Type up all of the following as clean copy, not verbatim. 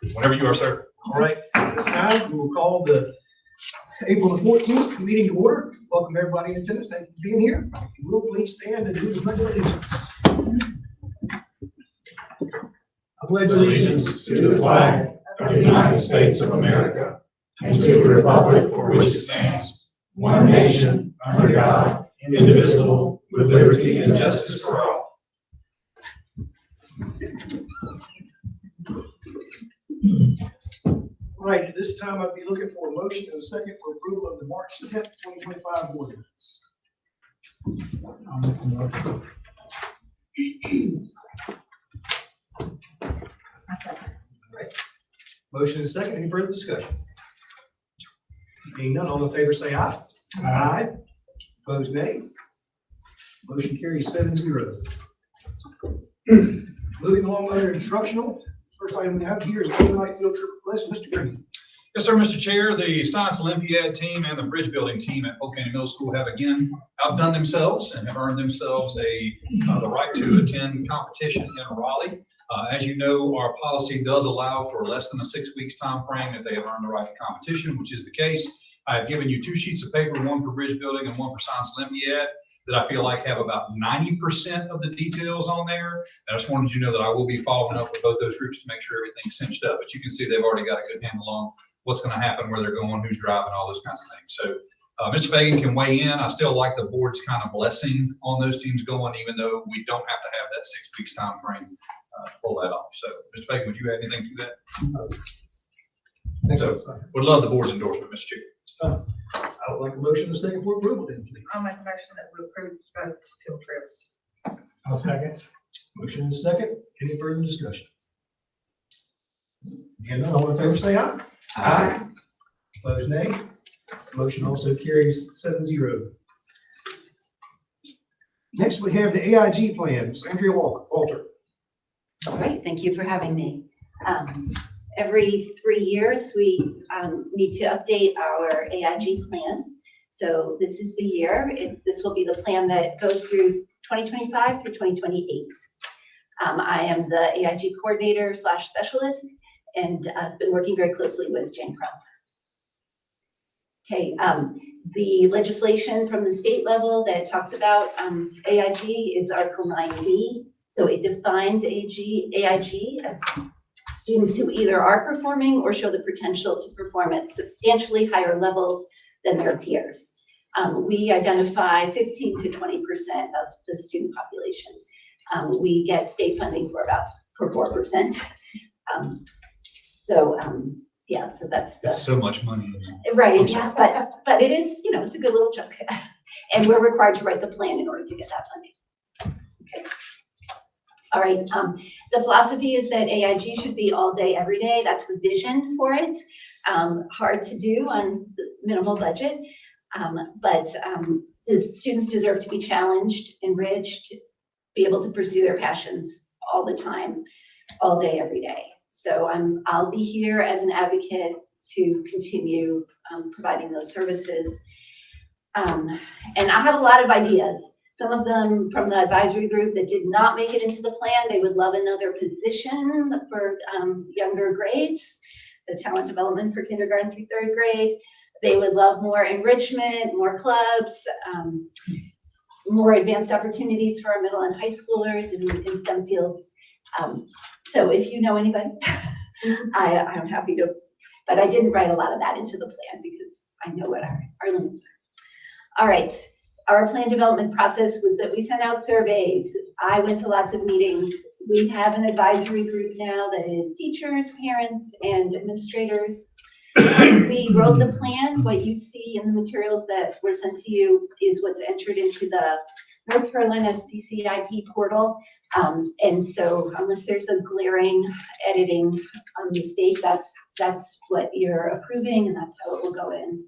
Whenever you are, sir. All right, at this time, we will call the April the 14th meeting to order. Welcome everybody in attendance. Thank you for being here. If you will, please stand and do the pledge of allegiance. I pledge Allegiance to the flag of the United States of America and to the republic for which it stands, one nation, under God, indivisible, with liberty and justice for all. All right, at this time, I'd be looking for a motion and a second for approval of the March 10th, 2025 board minutes. I'll make a motion. Motion and a second. Any further discussion? Being none, all in favor say aye. Aye. Opposed, nay. Motion carries 7-0. Moving along under instructional, first item we have here is overnight field trip request. Mr. Green. Yes, sir, Mr. Chair. The Science Olympiad team and the bridge building team at Polk Middle School have again outdone themselves and have earned themselves the right to attend competition in Raleigh. As you know, our policy does allow for less than a 6 weeks time frame if they have earned the right to competition, which is the case. I've given you 2 sheets of paper, one for bridge building and one for Science Olympiad, that I feel like have about 90% of the details on there. I just wanted you to know that I will be following up with both those groups to make sure everything's cinched up. But you can see they've already got a good handle on what's going to happen, where they're going, who's driving, all those kinds of things. So Mr. Fagan can weigh in. I still like the board's kind of blessing on those teams going, even though we don't have to have that 6 weeks time frame to pull that off. So Mr. Fagan, would you add anything to that? So would love the board's endorsement, Mr. Chair. I would like a motion and a second for approval then, please. I'll make a motion that we approve both field trips. I'll second. Motion and a second. Any further discussion? Again, none, all in favor say aye. Aye. Opposed, nay. Motion also carries 7-0. Next, we have the AIG plans. Andrea Walter. All right, thank you for having me. Every 3 years, we need to update our AIG plans. So this is the year. This will be the plan that goes through 2025 through 2028. I am the AIG coordinator / specialist, and I've been working very closely with Jen Crump. Okay, the legislation from the state level that talks about AIG is Article 9B. So it defines AIG as students who either are performing or show the potential to perform at substantially higher levels than their peers. We identify 15 to 20% of the student population. We get state funding for 4%. Yeah, so that's the. It's so much money. Right, yeah, but it is, it's a good little chunk. And we're required to write the plan in order to get that funding. Okay. All right, the philosophy is that AIG should be all day, every day. That's the vision for it. Hard to do on the minimal budget, but the students deserve to be challenged, enriched, be able to pursue their passions all the time, all day, every day. So I'll be here as an advocate to continue providing those services. And I have a lot of ideas. Some of them from the advisory group that did not make it into the plan. They would love another position for younger grades, the talent development for kindergarten through 3rd grade. They would love more enrichment, more clubs, more advanced opportunities for our middle and high schoolers in STEM fields. So if you know anybody, I'm happy to, but I didn't write a lot of that into the plan because I know what our limits are. All right. Our plan development process was that we sent out surveys. I went to lots of meetings. We have an advisory group now that is teachers, parents, and administrators. We wrote the plan. What you see in the materials that were sent to you is what's entered into the North Carolina CCIP portal. And so unless there's a glaring editing mistake, that's what you're approving, and that's how it will go in.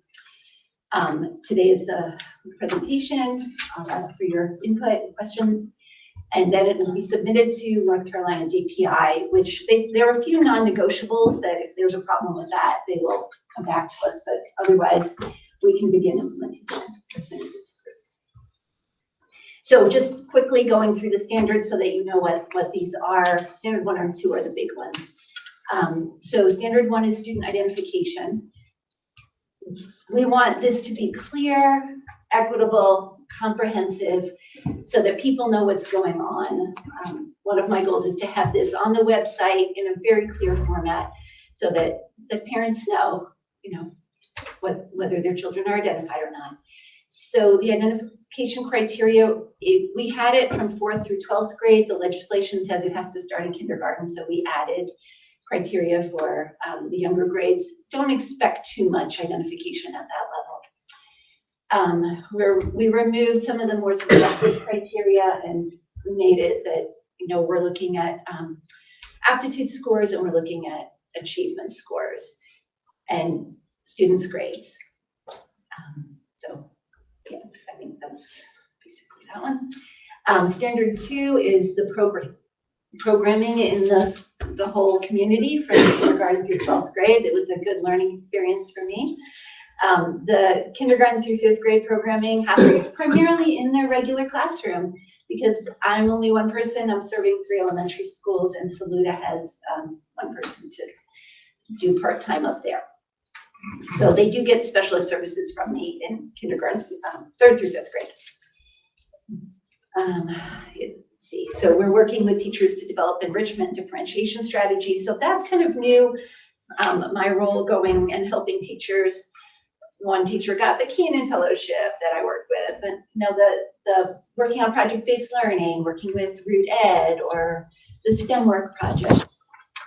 Today is the presentation. I'll ask for your input and questions, and then it will be submitted to North Carolina DPI, which there are a few non-negotiables that if there's a problem with that, they will come back to us, but otherwise we can begin implementation as soon as it's approved. So just quickly going through the standards so that you know what these are. Standard 1 or 2 are the big ones. So standard one is student identification. We want this to be clear, equitable, comprehensive, so that people know what's going on. One of my goals is to have this on the website in a very clear format, so that the parents know, whether their children are identified or not. So the identification criteria, we had it from 4th through 12th grade. The legislation says it has to start in kindergarten, so we added criteria for the younger grades. Don't expect too much identification at that level. We removed some of the more subjective criteria and made it that, we're looking at aptitude scores and we're looking at achievement scores and students' grades. So yeah, I think that's basically that one. Standard 2 is the programming in the whole community from kindergarten through 12th grade. It was a good learning experience for me. The kindergarten through 5th grade programming happens primarily in their regular classroom, because I'm only one person. I'm serving 3 elementary schools, and Saluda has one person to do part-time up there. So they do get specialist services from me in kindergarten, 3rd through 5th grade. Let's see, so we're working with teachers to develop enrichment and differentiation strategies. So that's kind of new. My role going and helping teachers. One teacher got the Keenan Fellowship that I work with, and the working on project-based learning, working with Root Ed or the STEM work projects.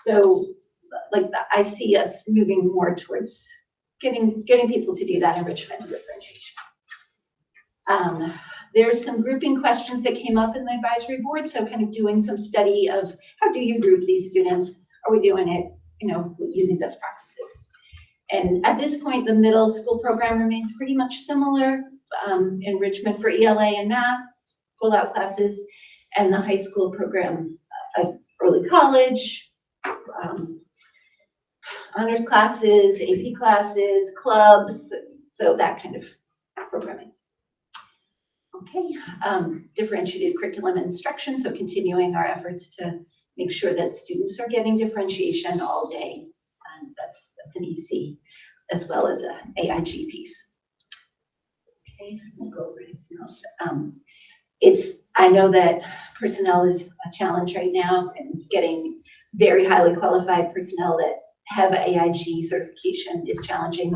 So I see us moving more towards getting people to do that enrichment and differentiation. There's some grouping questions that came up in the advisory board, so kind of doing some study of how do you group these students? Are we doing it, using best practices? And at this point, the middle school program remains pretty much similar, enrichment for ELA and math, pull-out classes, and the high school program, early college, honors classes, AP classes, clubs, so that kind of programming. Okay, differentiated curriculum instruction, so continuing our efforts to make sure that students are getting differentiation all day. That's an EC, as well as a AIG piece. Okay, we'll go over anything else. I know that personnel is a challenge right now, and getting very highly qualified personnel that have an AIG certification is challenging.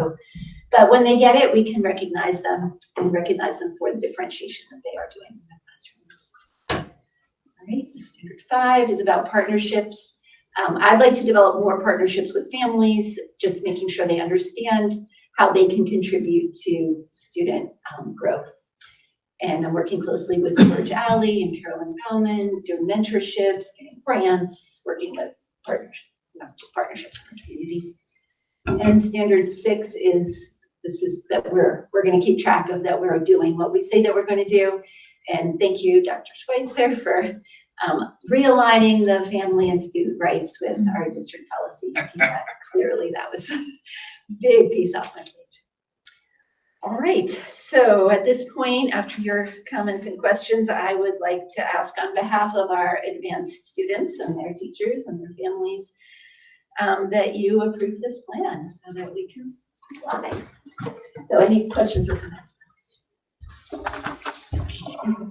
But when they get it, we can recognize them and recognize them for the differentiation that they are doing in the classrooms. All right, standard 5 is about partnerships. I'd like to develop more partnerships with families, just making sure they understand how they can contribute to student growth. And I'm working closely with George Alley and Carolyn Bauman, doing mentorships, getting grants, working with partnerships in the community. And standard 6 is that we're going to keep track of that we're doing what we say that we're going to do. And thank you, Dr. Schweitzer, for realigning the family and student rights with our district policy. Clearly, that was a big piece off my plate. All right, so at this point, after your comments and questions, I would like to ask on behalf of our advanced students and their teachers and their families that you approve this plan so that we can apply. So any questions or comments?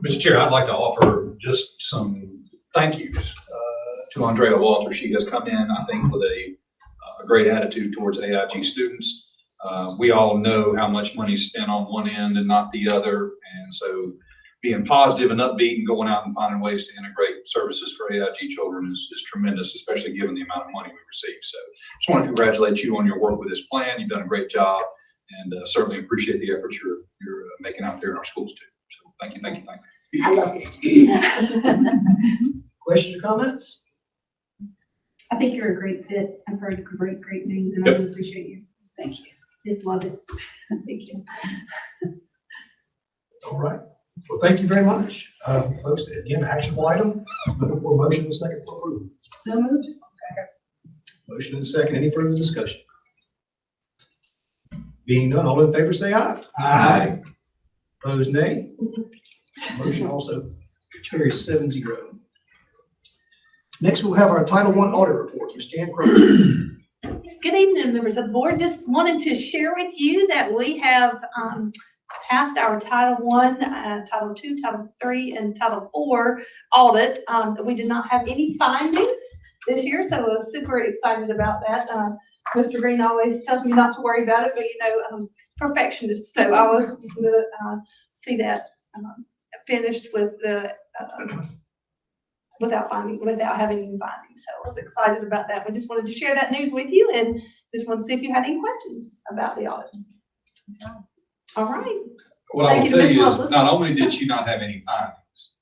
Mr. Chair, I'd like to offer just some thank yous to Andrea Walter. She has come in, I think, with a great attitude towards AIG students. We all know how much money is spent on one end and not the other, and so being positive and upbeat and going out and finding ways to integrate services for AIG children is tremendous, especially given the amount of money we receive. So just want to congratulate you on your work with this plan. You've done a great job, and certainly appreciate the efforts you're making out there in our schools too. So thank you, thank you, thank you. I love it. Questions or comments? I think you're a great fit. I've heard great things, and I really appreciate you. Thank you. Just love it. Thank you. All right. Well, thank you very much. Folks, again, actionable item. Looking for a motion and a second for approval. So moved. Motion and a second. Any further discussion? Being none, all in favor say aye. Aye. Opposed, nay. Motion also carries 7-0. Next, we'll have our Title I audit report. Ms. Jan Crowe. Good evening, members of the board. Just wanted to share with you that we have passed our Title I, Title II, Title III, and Title IV audit. We did not have any findings this year, so I was super excited about that. Mr. Green always tells me not to worry about it, but you know, I'm perfectionist, so I was gonna see that finished with the without having any findings. So I was excited about that. We just wanted to share that news with you and just want to see if you had any questions about the audit. All right. What I will Thank you, tell Ms. you is, Loveless. not only did she not have any findings,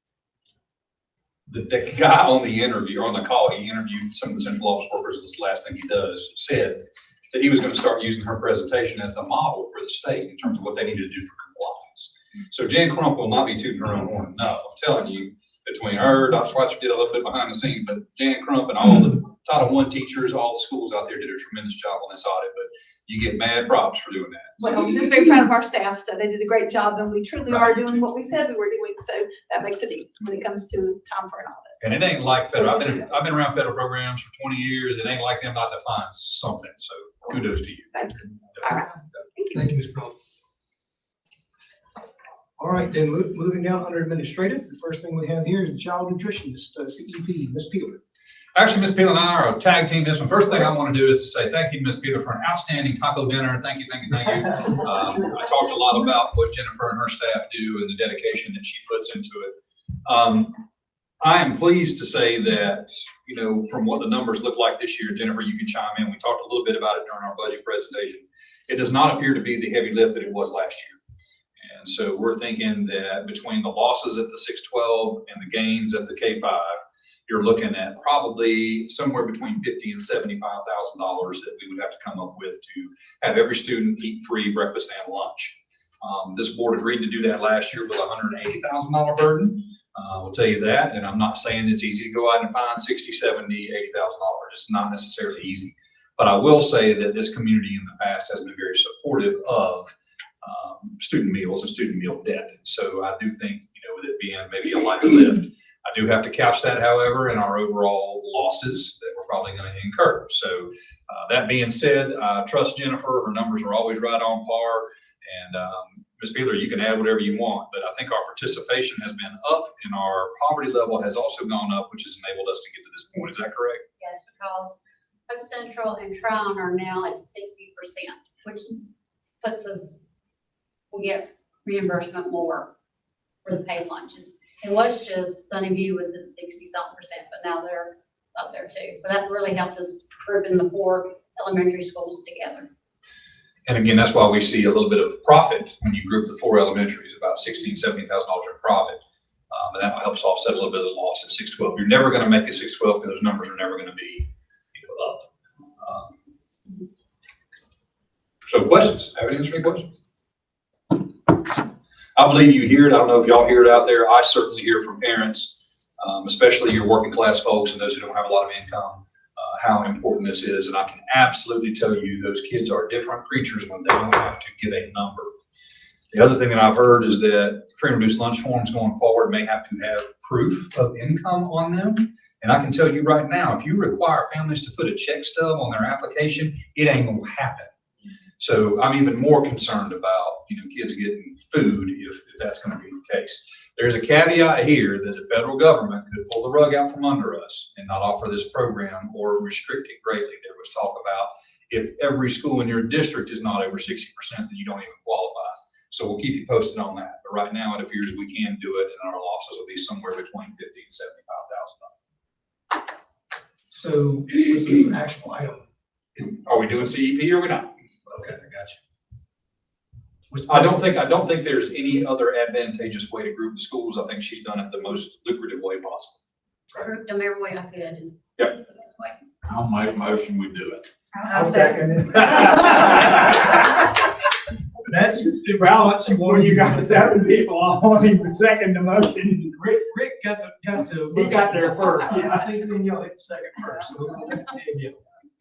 the guy on the interview, on the call, he interviewed some of the central office workers, this last thing he does, said that he was going to start using her presentation as the model for the state in terms of what they need to do for compliance. So Jan Crump will not be tooting her own horn. No, I'm telling you, between her, Dr. Schweitzer did a little bit behind the scenes, but Jan Crump and all the Title I teachers, all the schools out there did a tremendous job on this audit, but you get mad props for doing that. Well, I'm just very proud of our staff. So they did a great job and we truly are doing what we said we were doing. So that makes it easy when it comes to time for an audit. And it ain't like federal. I've been around federal programs for 20 years. It ain't like them not to find something. So kudos to you. Thank you. All right. Thank you. Thank you, Ms. Crowe. All right, then moving down under administrative, the first thing we have here is the child nutritionist, CEP, Ms. Peeler. Actually, Ms. Peeler and I are a tag team. This one. First thing I want to do is to say thank you, Ms. Peeler, for an outstanding taco dinner. Thank you, thank you, thank you. I talked a lot about what Jennifer and her staff do and the dedication that she puts into it. I am pleased to say that, you know, from what the numbers look like this year, Jennifer, you can chime in. We talked a little bit about it during our budget presentation. It does not appear to be the heavy lift that it was last year. And so we're thinking that between the losses at the 612 and the gains at the K5, you're looking at probably somewhere between $50,000 and $75,000 that we would have to come up with to have every student eat free breakfast and lunch. This board agreed to do that last year with a $180,000 burden. I'll tell you that, and I'm not saying it's easy to go out and find $60,000, $70,000, $80,000. It's not necessarily easy. But I will say that this community in the past has been very supportive of student meals and student meal debt. So I do think, you know, with it being maybe a lighter lift, I do have to couch that, however, in our overall losses that we're probably going to incur. So that being said, I trust Jennifer. Her numbers are always right on par. And Ms. Peeler, you can add whatever you want, but I think our participation has been up and our poverty level has also gone up, which has enabled us to get to this point. Is that correct? Yes, because Polk Central and Tryon are now at 60%, which puts us, we get reimbursement more for the paid lunches. It was just Sunnyview was at 60-something%, but now they're up there too. So that really helped us group in the 4 elementary schools together. And again, that's why we see a little bit of profit when you group the 4 elementaries, about $16,000, $17,000 in profit. And that helps offset a little bit of the loss at 612. You're never going to make it 612 because those numbers are never going to be, you know, up. So questions? Have any answer any questions? I believe you hear it. I don't know if y'all hear it out there. I certainly hear from parents, especially your working class folks and those who don't have a lot of income, how important this is. And I can absolutely tell you those kids are different creatures when they don't have to get a number. The other thing that I've heard is that free and reduced lunch forms going forward may have to have proof of income on them. And I can tell you right now, if you require families to put a check stub on their application, it ain't gonna happen. So I'm even more concerned about, you know, kids getting food if that's going to be the case. There's a caveat here that the federal government could pull the rug out from under us and not offer this program or restrict it greatly. There was talk about if every school in your district is not over 60%, then you don't even qualify. So we'll keep you posted on that. But right now it appears we can do it and our losses will be somewhere between $50,000 and $75,000. So this is an actual item. Are we doing CEP or are we not? Okay, I got you. I don't think there's any other advantageous way to group the schools. I think she's done it the most lucrative way possible. I grouped them every way I could. And Yep. that's the best way. I'll make a motion, we do it. I'll second it. That's the balance. When you got 7 people, I won't even second the motion. Rick got the. He got there first. Yeah, I think then y'all hit second first. So yeah.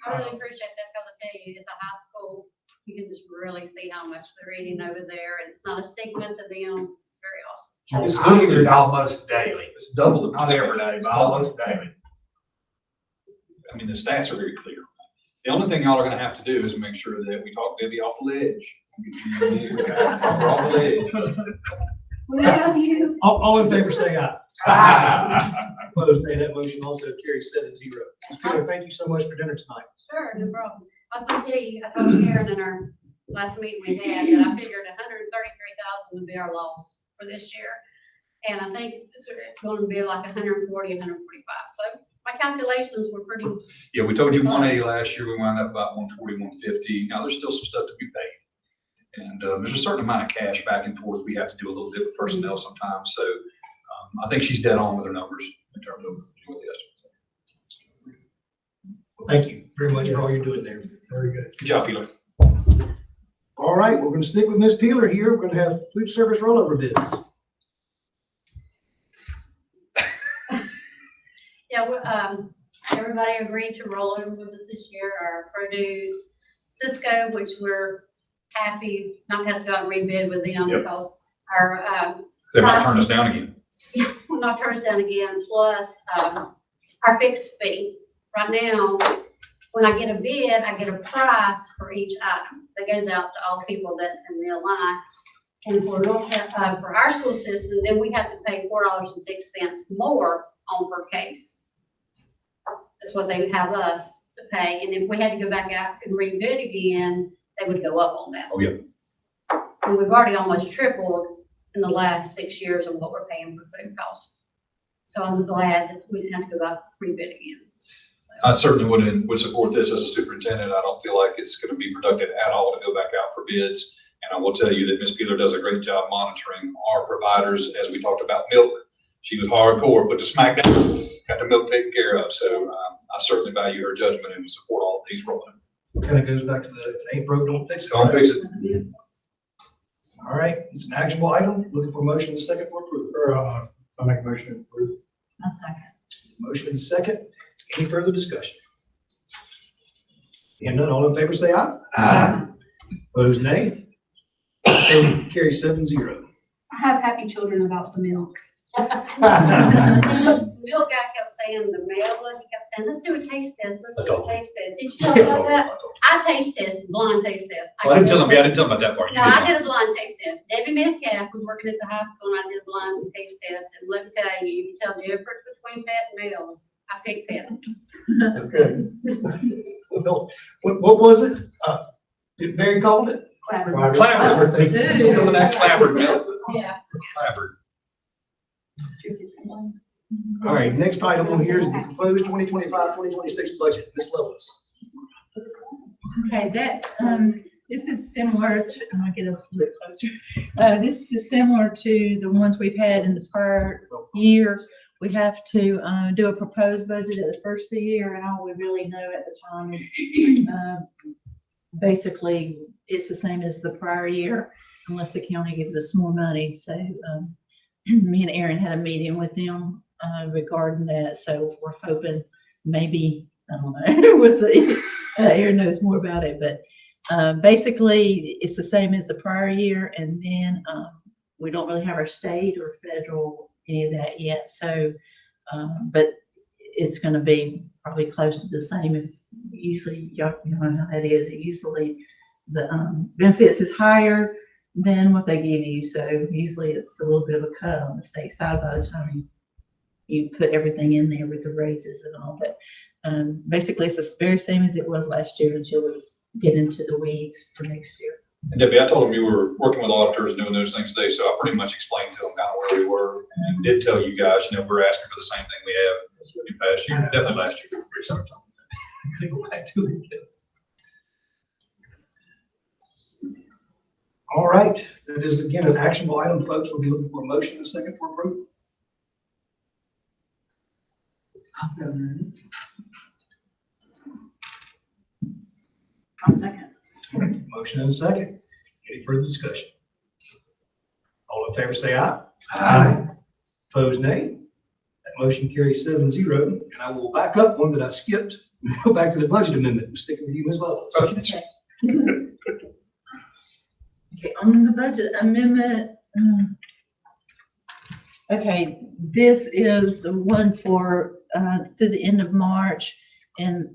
I really appreciate that because I tell you, at the high school, you can just really see how much they're eating over there. And it's not a stigma to them. It's very awesome. It's literally almost daily. It's double the. Not every day, but almost daily. I mean, the stats are very clear. The only thing y'all are gonna have to do is make sure that we talk Debbie off the ledge. We're off the ledge. We love you. All in favor, say aye. Opposed, nay. That motion also carries 7-0. Ms. Taylor, thank you so much for dinner tonight. Sure, no problem. I was gonna tell you, I told Karen in our last meeting we had that I figured 133,000 would be our loss for this year. And I think it's going to be like 140, 145. So my calculations were pretty. Yeah, we told you 180 last year. We wound up about 140, 150. Now, there's still some stuff to be paid. And there's a certain amount of cash back and forth. We have to do a little bit with personnel sometimes. So I think she's dead on with her numbers in terms of what the estimates are. Well, thank you very much for all you're doing there. Very good. Good job, Peeler. All right, we're going to stick with Ms. Peeler here. We're going to have food service rollover bids. Yeah, everybody agreed to roll over with us this year, our produce, Cisco, which we're happy not to have to go out and rebid with them Yep. because our, They might turn us down again. will not turn us down again, plus, our fixed fee. Right now, when I get a bid, I get a price for each item that goes out to all people that's in the alliance. And for our school system, then we have to pay $4.06 more on per case. That's what they would have us to pay. And if we had to go back out and rebid again, they would go up on that. Oh, yeah. And we've already almost tripled in the last 6 years of what we're paying for food costs. So I'm glad that we didn't have to go out and rebid again. I certainly would support this as a superintendent. I don't feel like it's going to be productive at all to go back out for bids. And I will tell you that Ms. Peeler does a great job monitoring our providers. As we talked about milk, she was hardcore, but the smackdown got the milk taken care of. So I certainly value her judgment and support all of these rolling. Kind of goes back to the ain't broke, don't fix it. Don't fix it. All right, it's an actionable item. Looking for a motion and a second for approval. I'll make a motion to approve. A second. Motion and second. Any further discussion? Hearing none, all in favor say aye. Aye. Opposed, nay. Motion carries 7-0. I have happy children about the milk. The milk guy kept saying the mail, he kept saying, let's do a taste test, let's do a taste test. Did you tell him about that? I taste test, blind taste test. Well, I didn't tell him about that part. You No, did I not. did a blind taste test. Debbie Metcalf was working at the high school and I did a blind taste test. And let me tell you, you can tell the difference between fat and milk. I picked fat. Okay. Well, what was it? Did Mary called it? Clabber. Clabber. You know that clabbered milk? Yeah. Clabbered. All right, next item on here is the proposed 2025-2026 budget. Ms. Lois. Okay, this is similar to, I'm gonna get a little bit closer. This is similar to the ones we've had in the prior year. We have to, do a proposed budget at the first of the year, and all we really know at the time is, basically, it's the same as the prior year, unless the county gives us more money. So, me and Aaron had a meeting with them, regarding that, so we're hoping maybe, I don't know, we'll see. Aaron knows more about it, but basically it's the same as the prior year, and then we don't really have our state or federal any of that yet. So, but it's going to be probably close to the same. If usually y'all know how that is. Usually the benefits is higher than what they give you. So usually it's a little bit of a cut on the state side by the time you put everything in there with the raises and all. But basically it's the very same as it was last year until we get into the weeds for next year. And Debbie, I told them you were working with auditors and doing those things today, so I pretty much explained to them kind of where we were and did tell you guys, we're asking for the same thing we have in past year, definitely last year. Go back to it. All right, that is again an actionable item, folks. We'll be looking for a motion and a second for approval. A second. Motion and a second. Any further discussion? All in favor say aye. Aye. Opposed, nay. That motion carries 7-0. And I will back up one that I skipped and go back to the budget amendment. We're sticking with you, Ms. Lovelace. Okay. Okay, on the budget amendment, okay, this is the one for through the end of March. And,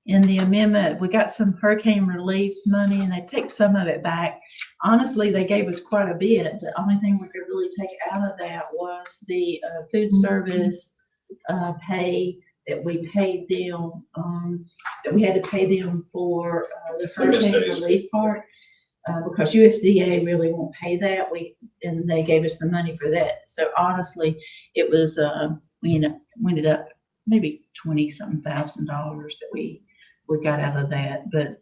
in the amendment, we got some hurricane relief money and they take some of it back. Honestly, they gave us quite a bit. The only thing we could really take out of that was the food service pay that we paid them, that we had to pay them for the hurricane days. relief part. Because USDA really won't pay that. And they gave us the money for that. So honestly, it was, we ended up maybe $20-something thousand that we got out of that. But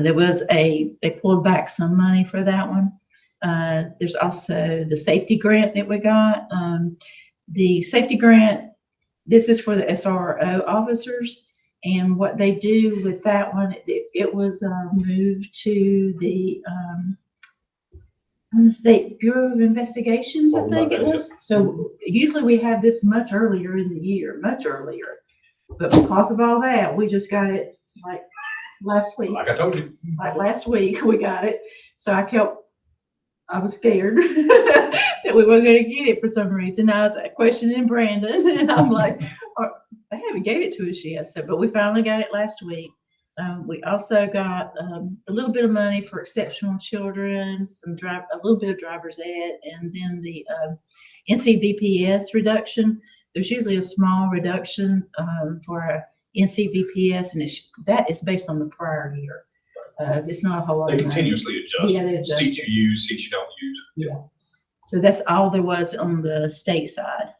there was they pulled back some money for that one. There's also the safety grant that we got. The safety grant, this is for the SRO officers. And what they do with that one, it was moved to the State Bureau of Investigations, I think it was. So usually we have this much earlier in the year, much earlier. But because of all that, we just got it like last week. Like I told you. Like last week, we got it. So I was scared that we weren't going to get it for some reason. I was questioning Brandon, and I'm like, they haven't gave it to us yet. So, but we finally got it last week. We also got a little bit of money for exceptional children, a little bit of driver's ed, and then the NCVPS reduction. There's usually a small reduction for NCVPS, and that is based on the prior year. It's not a whole lot. They of money. continuously adjust. Yeah, they adjust Seats it. you use, seats you don't use. Yeah. So that's all there was on the state side.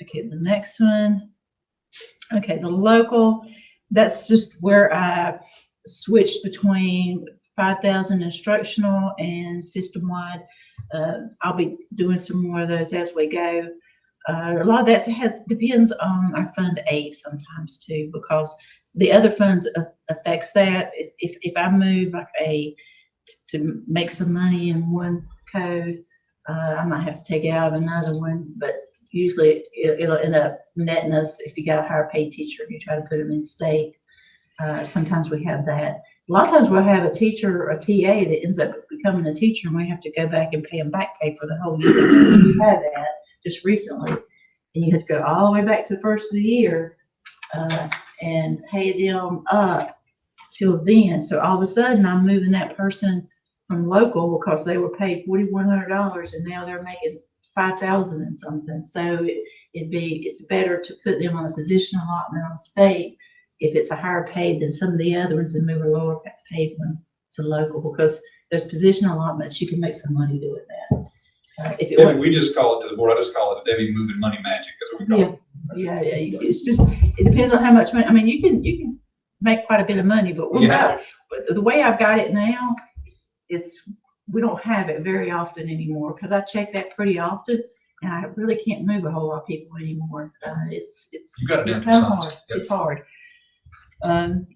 Okay, the next one. Okay, the local, that's just where I switched between 5,000 instructional and system-wide. I'll be doing some more of those as we go. A lot of that depends on our Fund 8 sometimes too, because the other funds affects that. If I move like to make some money in one code, I might have to take it out of another one, but usually it'll end up netting us. If you got a higher paid teacher, you try to put them in state. Sometimes we have that. A lot of times we'll have a teacher or a TA that ends up becoming a teacher, and we have to go back and pay them back pay for the whole year. We've had that just recently, and you have to go all the way back to the first of the year and pay them up till then. So all of a sudden, I'm moving that person from local because they were paid $4,100, and now they're making $5,000 and something. So it's better to put them on a position allotment on state if it's a higher paid than some of the other ones, and move a lower paid one to local, because there's position allotments. You can make some money doing that. If it Debbie, wasn't- we just call it to the board. I just call it Debbie moving money magic. That's what we call it. Yeah. It's just, it depends on how much money. I mean, you can make quite a bit of money, but the way I've got it now, we don't have it very often anymore, because I check that pretty often, and I really can't move a whole lot of people anymore. You got it it's down to kind of science. hard. Yep. It's hard.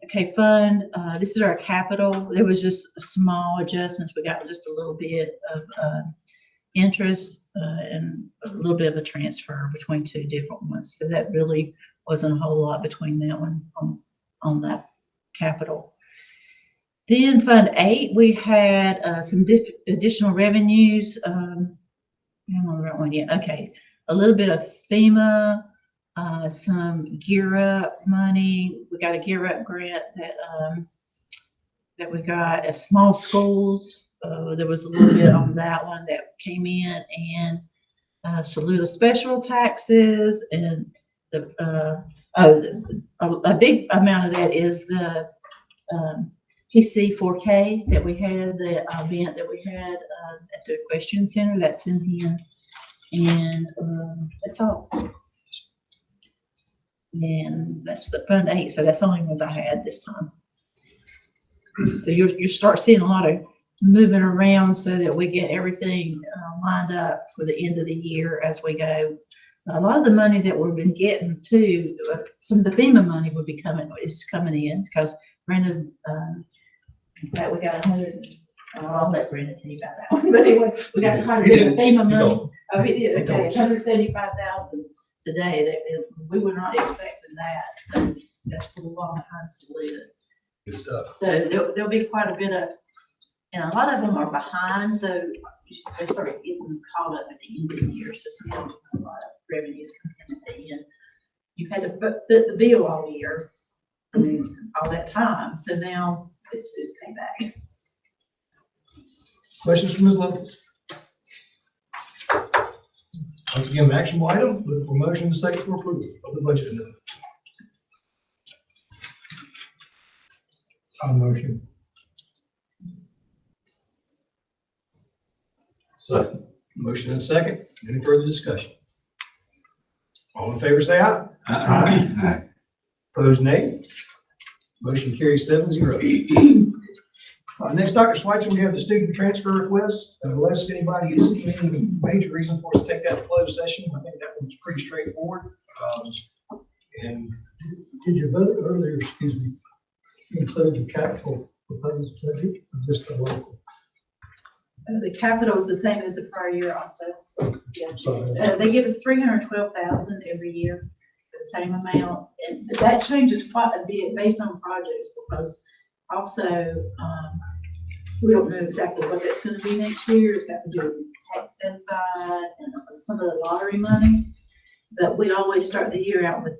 Okay, fund. This is our capital. There was just small adjustments. We got just a little bit of interest and a little bit of a transfer between two different ones. So that really wasn't a whole lot between that one on that capital. Then Fund 8, we had some additional revenues. I'm on the right one, yeah, okay. A little bit of FEMA, some Gear Up money. We got a Gear Up grant that we got at small schools. There was a little bit on that one that came in, and Saluda special taxes, and a big amount of that is the PC4K that we had, the event that we had at the Equestrian Center. That's in here, and that's all. And that's the Fund 8, so that's the only ones I had this time. So you start seeing a lot of moving around so that we get everything lined up for the end of the year as we go. A lot of the money that we've been getting too, some of the FEMA money is coming in, because Brandon, in fact, we got 100. I'll let Brandon tell you about that one. But anyway, we got 100 FEMA money. Oh, he did. Okay, it's 175,000 today. We were not expecting that, so that's for the long behind Saluda. Good stuff. So there'll be quite a bit of, and a lot of them are behind, so they start getting caught up at the end of the year. So sometimes a lot of revenues come in at the end. you had to foot the bill all year. I mean, all that time. So now it's just came back. Questions from Ms. Lovelace? Once again, an actionable item, looking for motion and second for approval of the budget amendment. I'll motion. Second. Motion and second. Any further discussion? All in favor, say aye. Aye. Opposed, nay. Motion carries 7-0. Next, Dr. Schweitzer, we have the student transfer request. Unless anybody has seen any major reason for us to take that to closed session, I think that one's pretty straightforward. And Did your vote earlier, excuse me, include the capital proposed budget or just the local? The capital is the same as the prior year also. Yeah. So, They give us 312,000 every year, for the same amount. And that changes quite a bit based on projects because also, we don't know exactly what that's gonna be next year. It's got to do with tax set aside and some of the lottery money. But we always start the year out with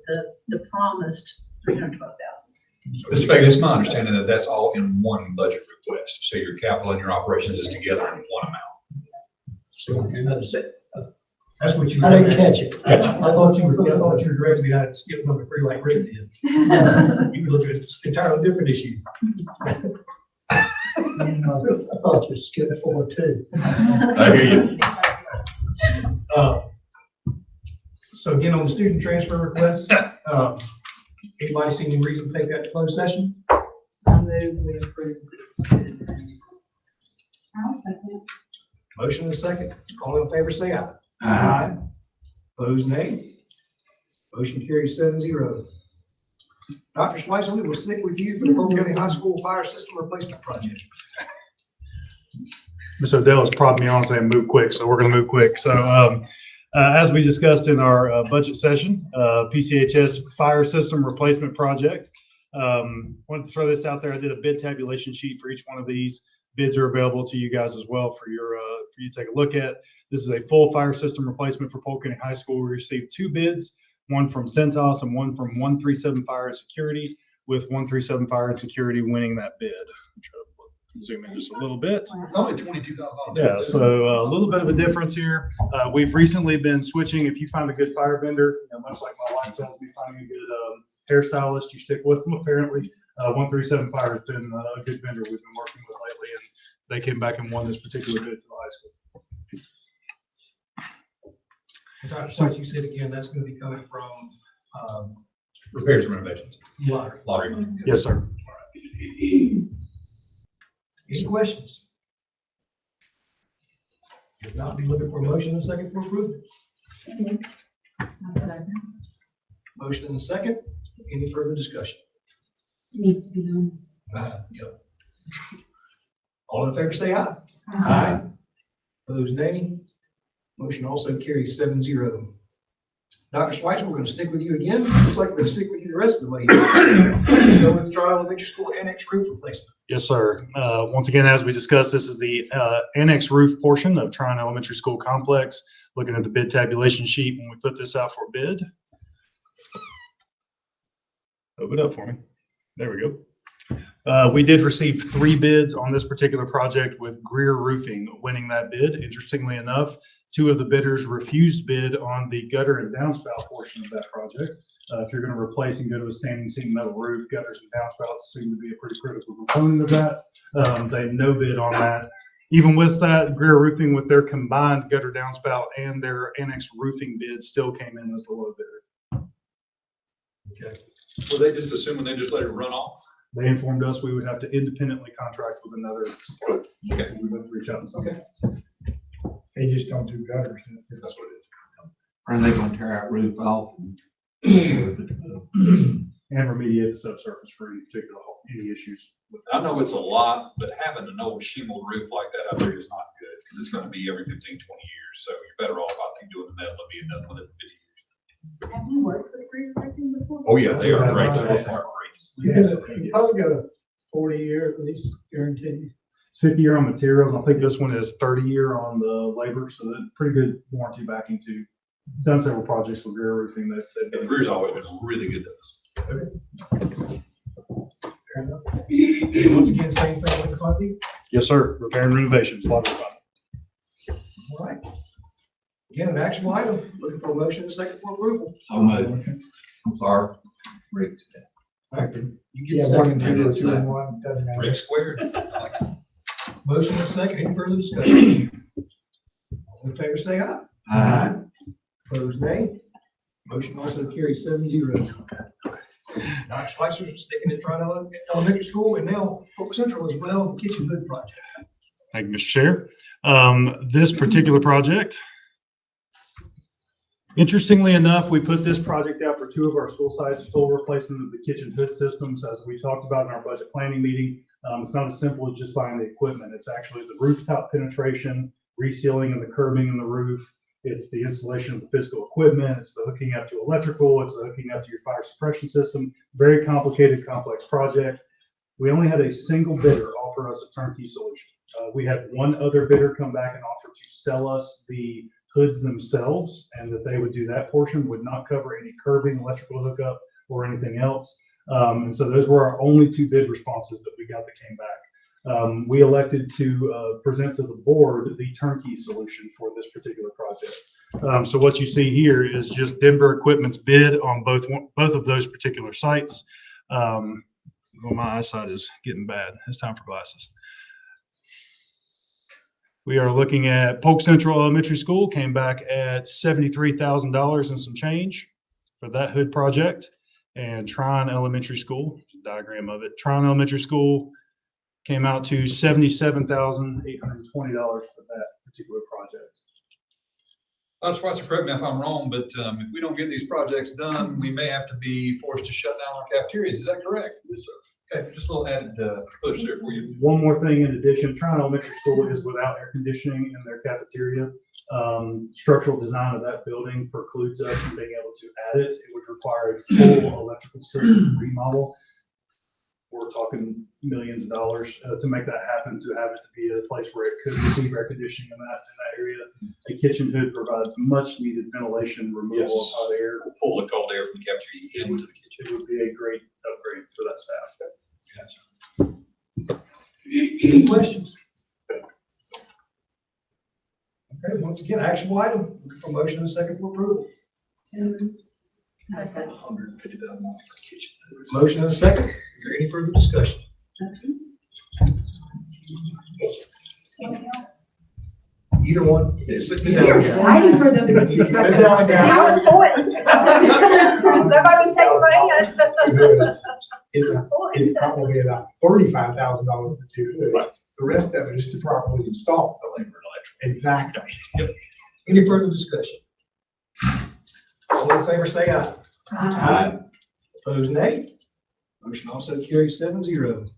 the promised 312,000. Mr. Baker, it's my understanding that that's all in one budget request. So your capital and your operations is together in one amount. so that's what you. I didn't catch it. I thought you were directing me to skip number 3 like Rick did. You were looking at an entirely different issue. I thought you skipped 4 too. I hear you. So again, on the student transfer request, anybody see any reason to take that to closed session? I move we approve. I'll second. Motion and a second. All in favor, say aye. Aye. Opposed, nay. Motion carries 7-0. Dr. Schweitzer, we will stick with you for the Polk County High School Fire System Replacement Project. Ms. Odell has prodded me on saying move quick, so we're going to move quick. So as we discussed in our budget session, PCHS Fire System Replacement Project. Wanted to throw this out there. I did a bid tabulation sheet for each one of these. Bids are available to you guys as well for you to take a look at. This is a full fire system replacement for Polk County High School. We received 2 bids, one from Centos and one from 137 Fire and Security, with 137 Fire and Security winning that bid. Zoom in just a little bit. It's only $22,000. Yeah, so a little bit of a difference here. We've recently been switching. If you find a good fire vendor, much like my wife tells me, finding a good hairstylist, you stick with them. Apparently, 137 Fire has been a good vendor we've been working with lately, and they came back and won this particular bid for the high school. Dr. Schweitzer, you said again, that's going to be coming from Repairs and renovations. lottery. Lottery money. Yes, sir. Any questions? If not, be looking for a motion and a second for approval. Motion and a second. Any further discussion? Needs to be done. Yep. All in favor, say aye. Aye. Opposed, nay. Motion also carries 7-0. Dr. Schweitzer, we're going to stick with you again. Looks like we're going to stick with you the rest of the way. Go with Trial Elementary School Annex Roof Replacement. Yes, sir. Once again, as we discussed, this is the annex roof portion of Tryon Elementary School complex. Looking at the bid tabulation sheet when we put this out for bid. Open it up for me. There we go. We did receive 3 bids on this particular project, with Greer Roofing winning that bid. Interestingly enough, 2 of the bidders refused bid on the gutter and downspout portion of that project. If you're going to replace and go to a standing seam metal roof, gutters and downspouts seem to be a pretty critical component of that. They no bid on that. Even with that, Greer Roofing, with their combined gutter downspout and their annex roofing bid, still came in as the low bidder. Okay. Were they just assuming they just let it run off? They informed us we would have to independently contract with another supplier. Okay. We would have to reach out to somebody. They just don't do gutters. That's what it is. Are they gonna tear that roof off? And remediate the subsurface for any issues. I know it's a lot, but having an old shingle roof like that out there is not good, because it's going to be every 15, 20 years. So you're better off, I think, doing the metal and being done with it in 50 years. Have you worked with Greer Roofing before? Oh, yeah, they are great. You probably got a 40-year at least guarantee. It's 50-year on materials. I think this one is 30-year on the labor, so that's pretty good warranty backing too. done several projects with Greer Roofing that, The Greer's always been really good to us. Fair enough. And once again, same thing with funding. yes, sir, repair and renovations, a lot of fun. All right. Again, an action item, looking for a motion and a second for approval. I'll move. I'm sorry. Rick. All right, you Yeah, get one second. and two or 2 and 1, doesn't matter. Rick squared. Motion and a second, any further discussion? All in favor, say aye. Aye. Opposed, nay. Motion also carries 7-0. Dr. Schweitzer sticking at Tryon Elementary School and now Polk Central as well, the kitchen hood project. Thank you, Mr. Chair. This particular project, interestingly enough, we put this project out for 2 of our school sites, full replacement of the kitchen hood systems, as we talked about in our budget planning meeting. It's not as simple as just buying the equipment. It's actually the rooftop penetration, resealing of the curbing in the roof. It's the installation of the physical equipment. It's the hooking up to electrical. It's the hooking up to your fire suppression system. Very complicated, complex project. We only had a single bidder offer us a turnkey solution. We had one other bidder come back and offer to sell us the hoods themselves, and that they would do that portion, would not cover any curbing, electrical hookup, or anything else. And so those were our only 2 bid responses that we got that came back. We elected to present to the board the turnkey solution for this particular project. So what you see here is just Denver Equipment's bid on both of those particular sites. Well, my eyesight is getting bad. It's time for glasses. We are looking at Polk Central Elementary School, came back at $73,000 and some change for that hood project. And Tryon Elementary School, diagram of it, Tryon Elementary School came out to $77,820 for that particular project. Dr. Schweitzer, correct me if I'm wrong, but if we don't get these projects done, we may have to be forced to shut down our cafeterias. Is that correct? Yes, sir. Okay, just a little added push there for you. One more thing in addition, Tryon Elementary School is without air conditioning in their cafeteria. Structural design of that building precludes us from being able to add it. It would require a full electrical system remodel. We're talking millions of dollars to make that happen, to have it to be a place where it could receive air conditioning in that area. A kitchen hood provides much needed ventilation, removal of hot air. We'll pull the cold air from the cafeteria into the kitchen. It would be a great upgrade for that staff. Any questions? Okay, once again, action item, looking for motion and a second for approval. $150,000 for kitchen. Motion and a second. Is there any further discussion? Either one. You're fighting for them. I was pointing. Somebody was taking my hand. It's probably about $35,000 for 2 hoods. The rest of it is to properly install. The labor and electric. Exactly. Any further discussion? All in favor, say aye. Aye. Opposed, nay. Motion also carries 7-0.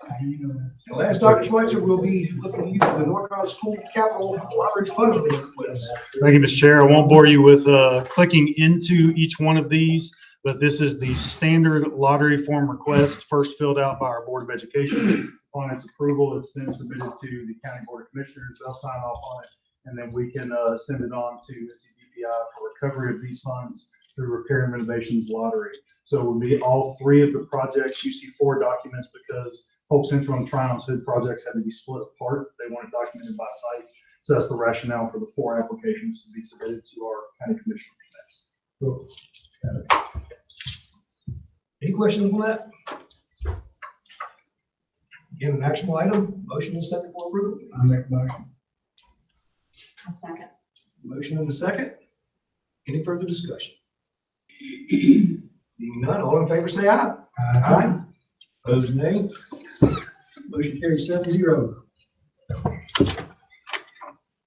And last, Dr. Schweitzer, will be looking at you for the North Carolina School Capital Lottery funding request. Thank you, Mr. Chair. I won't bore you with clicking into each one of these, but this is the standard lottery form request, first filled out by our Board of Education. Upon its approval, it's then submitted to the County Board of Commissioners. They'll sign off on it, and then we can send it on to NCDPI for recovery of these funds through Repair and Renovations Lottery. So it will be all 3 of the projects. You see 4 documents because Polk Central and Tryon's hood projects had to be split apart. They weren't documented by site. So that's the rationale for the 4 applications to be submitted to our county commissioners next. Any questions on that? Again, an action item, motion and second for approval. I make a motion. A second. Motion and a second. Any further discussion? Being none, all in favor say aye. Aye. Opposed, nay. Motion carries 7-0.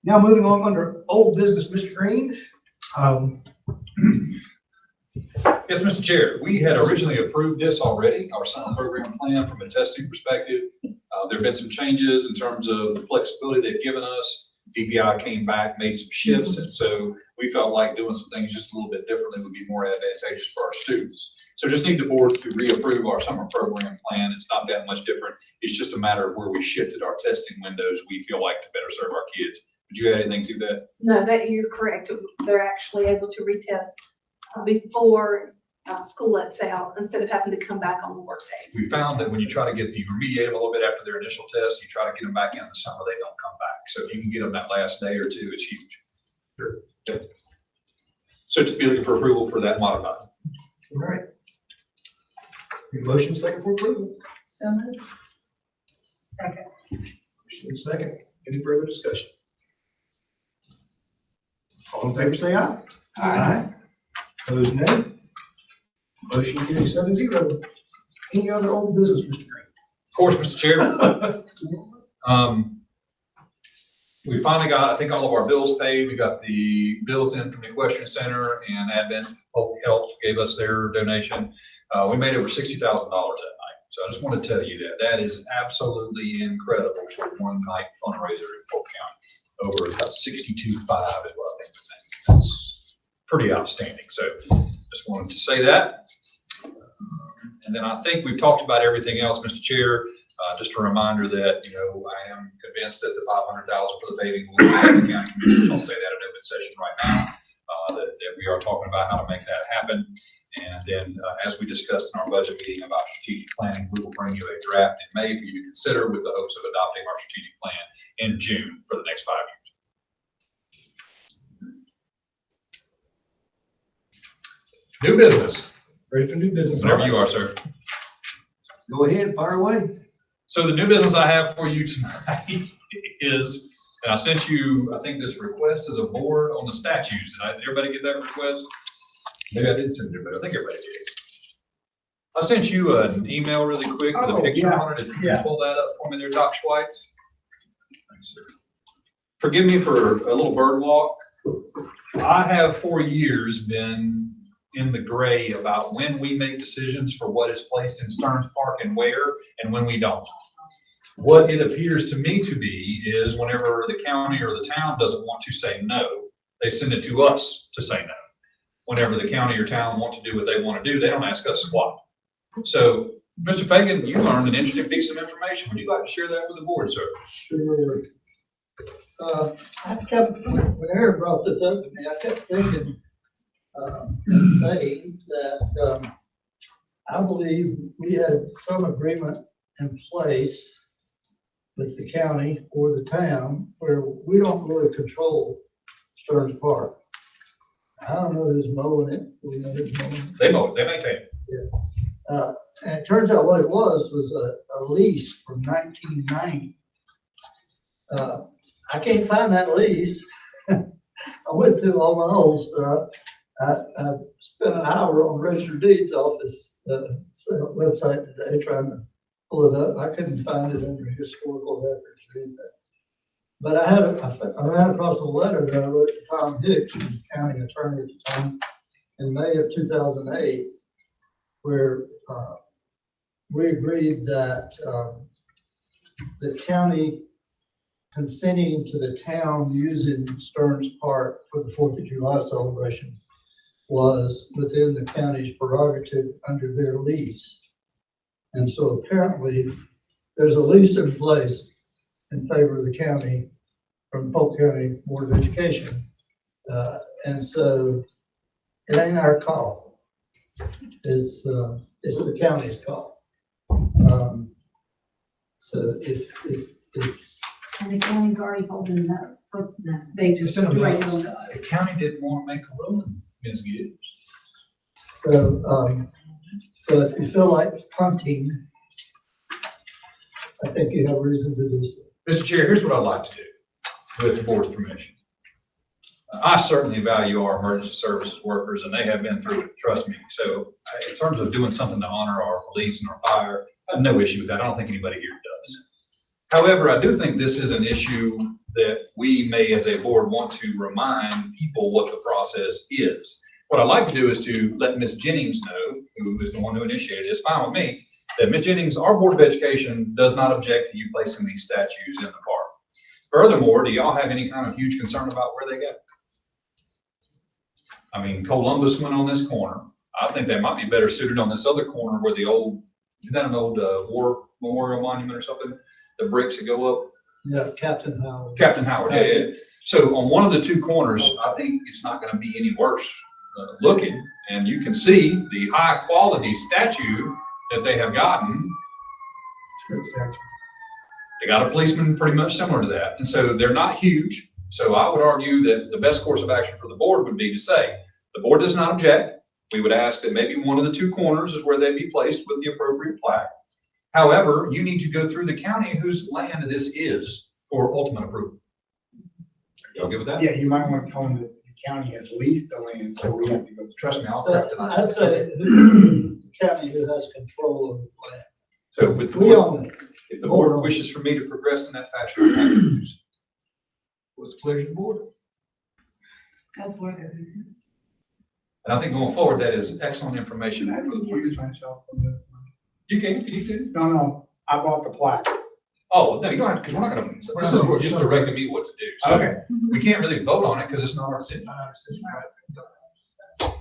Now moving on under old business, Mr. Green. Yes, Mr. Chair, we had originally approved this already, our summer program plan from a testing perspective. There have been some changes in terms of the flexibility they've given us. DPI came back, made some shifts, and so we felt like doing some things just a little bit differently would be more advantageous for our students. So just need the board to reapprove our summer program plan. It's not that much different. It's just a matter of where we shifted our testing windows, we feel like, to better serve our kids Would you add anything to that? No, that you're correct. They're actually able to retest before school lets out instead of having to come back on the work days. We found that when you try to you remediate them a little bit after their initial test, you try to get them back in the summer, they don't come back. So if you can get them that last day or two, it's huge. Sure. Okay. So just be looking for approval for that modified. All right. Your motion second for approval. So moved. Second. Motion second. Any further discussion? All in favor, say aye. Aye. Opposed, nay. Motion carries 7-0. Any other old business, Mr. Green? Of course, Mr. Chair. We finally got, I think, all of our bills paid. We got the bills in from the Equestrian Center, and Advent Polk Health gave us their donation. We made over $60,000 that night. So I just want to tell you that is absolutely incredible for one night fundraiser in Polk County. Over about 62.5 is what I think we made. That's pretty outstanding. So just wanted to say that. And then I think we've talked about everything else, Mr. Chair. Just a reminder that, I am convinced that the $500,000 for the paving will be in the county commission. I'll say that in open session right now, that we are talking about how to make that happen. And then, as we discussed in our budget meeting about strategic planning, we will bring you a draft in May for you to consider with the hopes of adopting our strategic plan in June for the next 5 years. New business. Ready for new business? Whenever you are, sir. Go ahead, fire away. So the new business I have for you tonight is, and I sent you, I think, this request as a board on the statues. Did everybody get that request? Maybe I didn't send it, but I think everybody did. I sent you an email really quick with a picture on it. If you can pull that up for me there, Doc Schweitz. Thanks, sir. Forgive me for a little bird walk. I have for years been in the gray about when we make decisions for what is placed in Stearns Park and where, and when we don't. What it appears to me to be is whenever the county or the town doesn't want to say no, they send it to us to say no. Whenever the county or town want to do what they want to do, they don't ask us squat. So, Mr. Fagan, you learned an interesting piece of information. Would you like to share that with the board, sir? Sure. I kept, when Aaron brought this up to me, I kept thinking, and saying that I believe we had some agreement in place with the county or the town where we don't really control Stearns Park. I don't know who's mowing it. We know who's mowing it. They mow it, they maintain it. Yeah. And it turns out what it was a lease from 1990. I can't find that lease. I went through all my old stuff. I spent an hour on Registered Deeds Office website today trying to pull it up. I couldn't find it under historical records or anything. But I ran across a letter that I wrote to Tom Hicks, who was the county attorney at the time, in May of 2008, where we agreed that the county consenting to the town using Stearns Park for the 4th of July celebration was within the county's prerogative under their lease. And so apparently there's a lease in place in favor of the county from Polk County Board of Education. And so it ain't our call. It's the county's call. So if And the county's already holding that, they just It's in a wait mess. on us. The county didn't want to make a ruling, Ms. Gibbs. So, so if you feel like punting, I think you have reason to do so. Mr. Chair, here's what I'd like to do with the board's permission. I certainly value our emergency services workers, and they have been through it, trust me. So in terms of doing something to honor our police and our fire, I have no issue with that. I don't think anybody here does. However, I do think this is an issue that we may, as a board, want to remind people what the process is. What I'd like to do is to let Ms. Jennings know, who is the one who initiated this, fine with me, that Ms. Jennings, our Board of Education does not object to you placing these statues in the park. Furthermore, do y'all have any kind of huge concern about where they go? I mean, Columbus went on this corner. I think they might be better suited on this other corner where the old, isn't that an old war memorial monument or something? The bricks that go up. Yeah, Captain Howard. Captain Howard, yeah. So on one of the two corners, I think it's not gonna be any worse looking. And you can see the high quality statue that they have gotten. They got a policeman pretty much similar to that. And so they're not huge. So I would argue that the best course of action for the board would be to say, the board does not object. We would ask that maybe one of the two corners is where they be placed with the appropriate plaque. However, you need to go through the county whose land this is for ultimate approval. Y'all good with that? Yeah, you might want to tell them that the county has leased the land, so we have to go. Trust me, I'll So correct it. I'd say the county who has control of the plan. So with the We board, own it. if the board wishes for me to progress in that fashion, I'm happy to do so. What's the pleasure of the board? Go for it. And I think going forward, that is excellent information. Can I recuse myself from this? You can. No, I bought the plaque. Oh, no, you don't have, because we're not gonna, this is just directing me what to do. So Okay. we can't really vote on it because it's not our decision.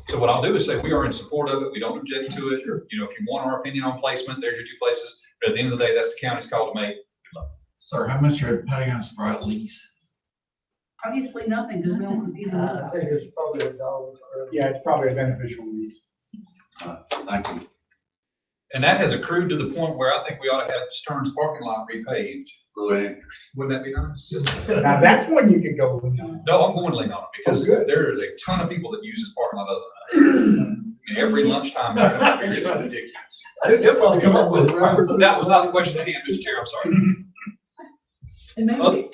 So what I'll do is say we are in support of it. We don't object to it. You know, if you want our opinion on placement, there's your two places. But at the end of the day, that's the county's call to make. Good luck. Sir, how much are you paying us for our lease? Obviously nothing, because we don't compete. I think it's probably $1 for. Yeah, it's probably a beneficial lease. Thank you. And that has accrued to the point where I think we ought to have Stearns parking lot repaved. Wouldn't that be nice? Now, that's when you could go lean on. No, I'm going to lean on it because Oh, good. there is a ton of people that use this parking lot other than that. I mean, every lunchtime, it's ridiculous. I think they'll probably come up with. That was not the question at hand, Mr. Chair, I'm sorry. And maybe,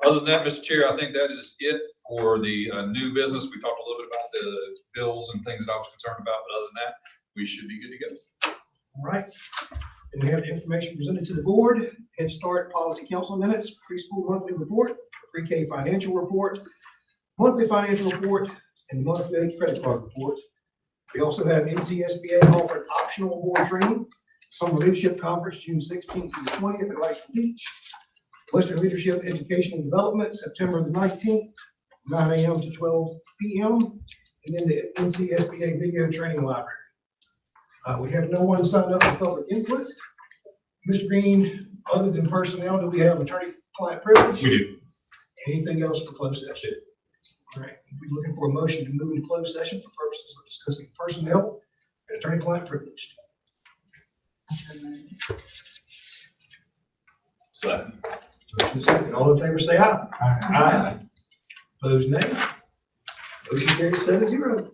Other than that, Mr. Chair, I think that is it for the new business. We talked a little bit about the bills and things that I was concerned about, but other than that, we should be good to go. All right. And we have the information presented to the board, Head Start Policy Council minutes, preschool monthly report, pre-K financial report, monthly financial report, and monthly credit card report. We also have NCSBA offered optional board training, Summer Leadership Conference, June 16th through the 20th at Light Beach, Western Leadership Education and Development, September the 19th, 9 a.m. to 12 p.m., and then the NCSBA Video Training Library. We have no one signed up for public input. Mr. Green, other than personnel, do we have attorney-client privilege? We do. Anything else for closed session? All right, we're looking for a motion to move into closed session for purposes of discussing personnel and attorney-client privilege. So. Motion second. All in favor, say aye. Aye. Opposed, nay. Motion carries 7-0.